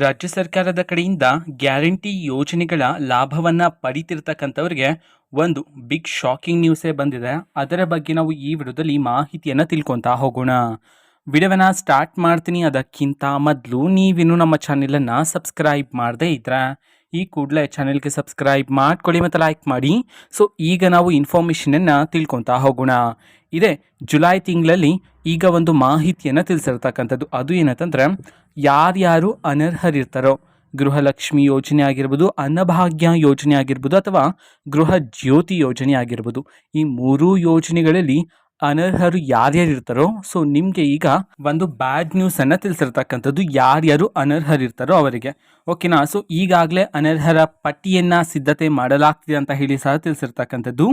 ರಾಜ್ಯ ಸರ್ಕಾರದ ಕಡೆಯಿಂದ ಗ್ಯಾರಂಟಿ ಯೋಜನೆಗಳ ಲಾಭವನ್ನ ಪಡಿತಿರ್ತಕ್ಕಂಥವ್ರಿಗೆ ಒಂದು ಬಿಗ್ ಶಾಕಿಂಗ್ ನ್ಯೂಸೇ ಬಂದಿದೆ. ಅದರ ಬಗ್ಗೆ ನಾವು ಈ ವಿಡಿಯೋದಲ್ಲಿ ಮಾಹಿತಿಯನ್ನು ತಿಳ್ಕೊತಾ ಹೋಗೋಣ. ವಿಡಿಯೋವನ್ನ ಸ್ಟಾರ್ಟ್ ಮಾಡ್ತೀನಿ. ಅದಕ್ಕಿಂತ ಮೊದಲು ನೀವಿನ್ನು ನಮ್ಮ ಚಾನೆಲನ್ನು ಸಬ್ಸ್ಕ್ರೈಬ್ ಮಾಡದೇ ಇದ್ರೆ ಈ ಕೂಡಲೇ ಚಾನೆಲ್ಗೆ ಸಬ್ಸ್ಕ್ರೈಬ್ ಮಾಡ್ಕೊಳ್ಳಿ ಮತ್ತು ಲೈಕ್ ಮಾಡಿ. ಸೊ ಈಗ ನಾವು ಇನ್ಫಾರ್ಮೇಷನನ್ನು ತಿಳ್ಕೊತಾ ಹೋಗೋಣ. ಇದೇ ಜುಲೈ ತಿಂಗಳಲ್ಲಿ ಈಗ ಒಂದು ಮಾಹಿತಿಯನ್ನು ತಿಳಿಸಿರ್ತಕ್ಕಂಥದ್ದು. ಅದು ಏನಂತಂದರೆ, ಯಾರ್ಯಾರು ಅನರ್ಹರಿರ್ತಾರೋ, ಗೃಹಲಕ್ಷ್ಮಿ ಯೋಜನೆ ಆಗಿರ್ಬೋದು, ಅನ್ನಭಾಗ್ಯ ಯೋಜನೆ ಆಗಿರ್ಬೋದು, ಅಥವಾ ಗೃಹ ಜ್ಯೋತಿ ಯೋಜನೆ ಆಗಿರ್ಬೋದು, ಈ ಮೂರೂ ಯೋಜನೆಗಳಲ್ಲಿ ಅನರ್ಹರು ಯಾರ್ಯಾರು ಇರ್ತಾರೋ, ಸೊ ನಿಮಗೆ ಈಗ ಒಂದು ಬ್ಯಾಡ್ ನ್ಯೂಸನ್ನು ತಿಳಿಸಿರ್ತಕ್ಕಂಥದ್ದು. ಯಾರ್ಯಾರು ಅನರ್ಹರಿರ್ತಾರೋ ಅವರಿಗೆ, ಓಕೆನಾ. ಸೊ ಈಗಾಗಲೇ ಅನರ್ಹರ ಪಟ್ಟಿಯನ್ನು ಸಿದ್ಧತೆ ಮಾಡಲಾಗ್ತಿದೆ ಅಂತ ಹೇಳಿ ಸಹ ತಿಳಿಸಿರ್ತಕ್ಕಂಥದ್ದು.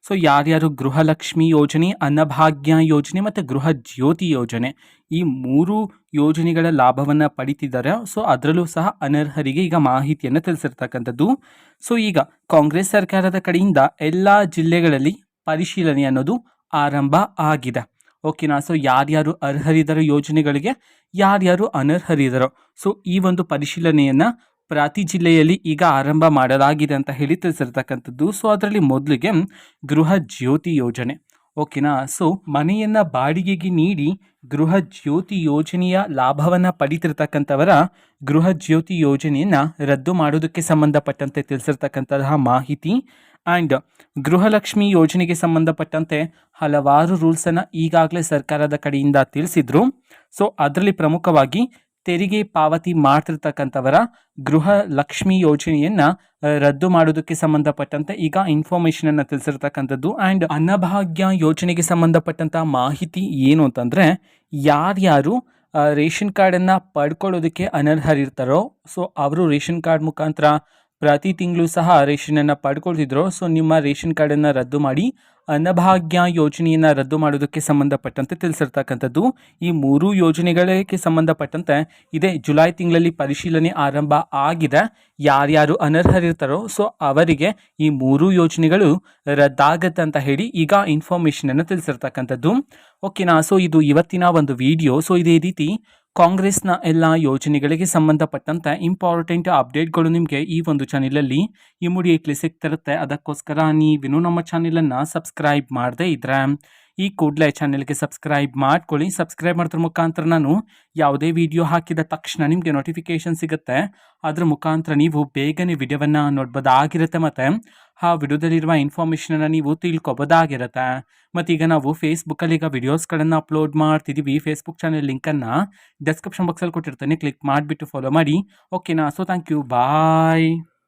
ಸೊ ಯಾರ್ಯಾರು ಗೃಹಲಕ್ಷ್ಮಿ ಯೋಜನೆ, ಅನ್ನಭಾಗ್ಯ ಯೋಜನೆ ಮತ್ತು ಗೃಹ ಜ್ಯೋತಿ ಯೋಜನೆ, ಈ ಮೂರು ಯೋಜನೆಗಳ ಲಾಭವನ್ನು ಪಡಿತಿದ್ದಾರೆ. ಸೊ ಅದರಲ್ಲೂ ಸಹ ಅನರ್ಹರಿಗೆ ಈಗ ಮಾಹಿತಿಯನ್ನು ತಿಳಿಸಿರ್ತಕ್ಕಂಥದ್ದು. ಸೊ ಈಗ ಕಾಂಗ್ರೆಸ್ ಸರ್ಕಾರದ ಕಡೆಯಿಂದ ಎಲ್ಲ ಜಿಲ್ಲೆಗಳಲ್ಲಿ ಪರಿಶೀಲನೆ ಅನ್ನೋದು ಆರಂಭ ಆಗಿದೆ, ಓಕೆನಾ. ಸೊ ಯಾರ್ಯಾರು ಅರ್ಹರಿದ್ದಾರೋ ಯೋಜನೆಗಳಿಗೆ, ಯಾರ್ಯಾರು ಅನರ್ಹರಿದ್ದಾರೋ, ಸೊ ಈ ಒಂದು ಪರಿಶೀಲನೆಯನ್ನು ಪ್ರತಿ ಜಿಲ್ಲೆಯಲ್ಲಿ ಈಗ ಆರಂಭ ಮಾಡಲಾಗಿದೆ ಅಂತ ಹೇಳಿ ತಿಳಿಸಿರ್ತಕ್ಕಂಥದ್ದು. ಸೊ ಅದರಲ್ಲಿ ಮೊದಲಿಗೆ ಗೃಹ ಜ್ಯೋತಿ ಯೋಜನೆ, ಓಕೆನಾ. ಸೊ ಮನೆಯನ್ನು ಬಾಡಿಗೆಗೆ ನೀಡಿ ಗೃಹ ಜ್ಯೋತಿ ಯೋಜನೆಯ ಲಾಭವನ್ನು ಪಡಿತಿರ್ತಕ್ಕಂಥವರ ಗೃಹ ಜ್ಯೋತಿ ಯೋಜನೆಯನ್ನು ರದ್ದು ಮಾಡೋದಕ್ಕೆ ಸಂಬಂಧಪಟ್ಟಂತೆ ತಿಳಿಸಿರ್ತಕ್ಕಂತಹ ಮಾಹಿತಿ. ಆ್ಯಂಡ್ ಗೃಹಲಕ್ಷ್ಮಿ ಯೋಜನೆಗೆ ಸಂಬಂಧಪಟ್ಟಂತೆ ಹಲವಾರು ರೂಲ್ಸನ್ನು ಈಗಾಗಲೇ ಸರ್ಕಾರದ ಕಡೆಯಿಂದ ತಿಳಿಸಿದ್ರು. ಸೊ ಅದರಲ್ಲಿ ಪ್ರಮುಖವಾಗಿ ತೆರಿಗೆ ಪಾವತಿ ಮಾಡ್ತಿರ್ತಕ್ಕಂಥವರ ಗೃಹ ಲಕ್ಷ್ಮಿ ಯೋಜನೆಯನ್ನು ರದ್ದು ಮಾಡೋದಕ್ಕೆ ಸಂಬಂಧಪಟ್ಟಂತೆ ಈಗ ಇನ್ಫಾರ್ಮೇಷನನ್ನು ತಿಳಿಸಿರ್ತಕ್ಕಂಥದ್ದು. ಆ್ಯಂಡ್ ಅನ್ನಭಾಗ್ಯ ಯೋಜನೆಗೆ ಸಂಬಂಧಪಟ್ಟಂಥ ಮಾಹಿತಿ ಏನು ಅಂತಂದರೆ, ಯಾರ್ಯಾರು ರೇಷನ್ ಕಾರ್ಡನ್ನು ಪಡ್ಕೊಳ್ಳೋದಕ್ಕೆ ಅನರ್ಹರಿರ್ತಾರೋ, ಸೊ ಅವರು ರೇಷನ್ ಕಾರ್ಡ್ ಮುಖಾಂತರ ಪ್ರತಿ ತಿಂಗಳು ಸಹ ರೇಷನನ್ನು ಪಡ್ಕೊಳ್ತಿದ್ರು. ಸೊ ನಿಮ್ಮ ರೇಷನ್ ಕಾರ್ಡನ್ನು ರದ್ದು ಮಾಡಿ ಅನ್ನಭಾಗ್ಯ ಯೋಜನೆಯನ್ನು ರದ್ದು ಮಾಡೋದಕ್ಕೆ ಸಂಬಂಧಪಟ್ಟಂತೆ ತಿಳಿಸಿರ್ತಕ್ಕಂಥದ್ದು. ಈ ಮೂರು ಯೋಜನೆಗಳಿಗೆ ಸಂಬಂಧಪಟ್ಟಂತೆ ಇದೇ ಜುಲೈ ತಿಂಗಳಲ್ಲಿ ಪರಿಶೀಲನೆ ಆರಂಭ ಆಗಿದೆ. ಯಾರ್ಯಾರು ಅನರ್ಹರಿರ್ತಾರೋ ಸೊ ಅವರಿಗೆ ಈ ಮೂರು ಯೋಜನೆಗಳು ರದ್ದಾಗತ್ತೆ ಅಂತ ಹೇಳಿ ಈಗ ಇನ್ಫಾರ್ಮೇಷನನ್ನು ತಿಳಿಸಿರ್ತಕ್ಕಂಥದ್ದು, ಓಕೆನಾ. ಸೊ ಇದು ಇವತ್ತಿನ ಒಂದು ವಿಡಿಯೋ. ಸೊ ಇದೇ ರೀತಿ ಕಾಂಗ್ರೆಸ್ನ ಎಲ್ಲ ಯೋಜನೆಗಳಿಗೆ ಸಂಬಂಧಪಟ್ಟಂತೆ ಇಂಪಾರ್ಟೆಂಟ್ ಅಪ್ಡೇಟ್ಗಳು ನಿಮಗೆ ಈ ಒಂದು ಚಾನೆಲಲ್ಲಿ ಇಮಿಡಿಯೇಟ್ಲಿ ಸಿಗ್ತಿರುತ್ತೆ. ಅದಕ್ಕೋಸ್ಕರ ನೀವಿನ್ನೂ ನಮ್ಮ ಚಾನೆಲನ್ನು ಸಬ್ಸ್ಕ್ರೈಬ್ ಮಾಡದೇ ಇದ್ರೆ ಈ ಕೂಡಲೇ ಚಾನೆಲ್ಗೆ ಸಬ್ಸ್ಕ್ರೈಬ್ ಮಾಡ್ಕೊಳ್ಳಿ. ಸಬ್ಸ್ಕ್ರೈಬ್ ಮಾಡೋದ್ರ ಮುಖಾಂತರ ನಾನು ಯಾವುದೇ ವಿಡಿಯೋ ಹಾಕಿದ ತಕ್ಷಣ ನಿಮಗೆ ನೋಟಿಫಿಕೇಶನ್ ಸಿಗುತ್ತೆ. ಅದ್ರ ಮುಖಾಂತರ ನೀವು ಬೇಗನೆ ವಿಡಿಯೋವನ್ನು ನೋಡ್ಬೋದಾಗಿರುತ್ತೆ ಮತ್ತು ಆ ವಿಡಿಯೋದಲ್ಲಿರುವ ಇನ್ಫಾರ್ಮೇಷನನ್ನು ನೀವು ತಿಳ್ಕೊಬೋದಾಗಿರುತ್ತೆ. ಮತ್ತು ಈಗ ನಾವು ಫೇಸ್ಬುಕ್ಕಲ್ಲಿ ಈಗ ವಿಡಿಯೋಸ್ಗಳನ್ನು ಅಪ್ಲೋಡ್ ಮಾಡ್ತಿದ್ದೀವಿ. ಫೇಸ್ಬುಕ್ ಚಾನೆಲ್ ಲಿಂಕನ್ನು ಡಿಸ್ಕ್ರಿಪ್ಷನ್ ಬಾಕ್ಸಲ್ಲಿ ಕೊಟ್ಟಿರ್ತೇನೆ, ಕ್ಲಿಕ್ ಮಾಡಿಬಿಟ್ಟು ಫಾಲೋ ಮಾಡಿ, ಓಕೆನಾ. So thank you, bye.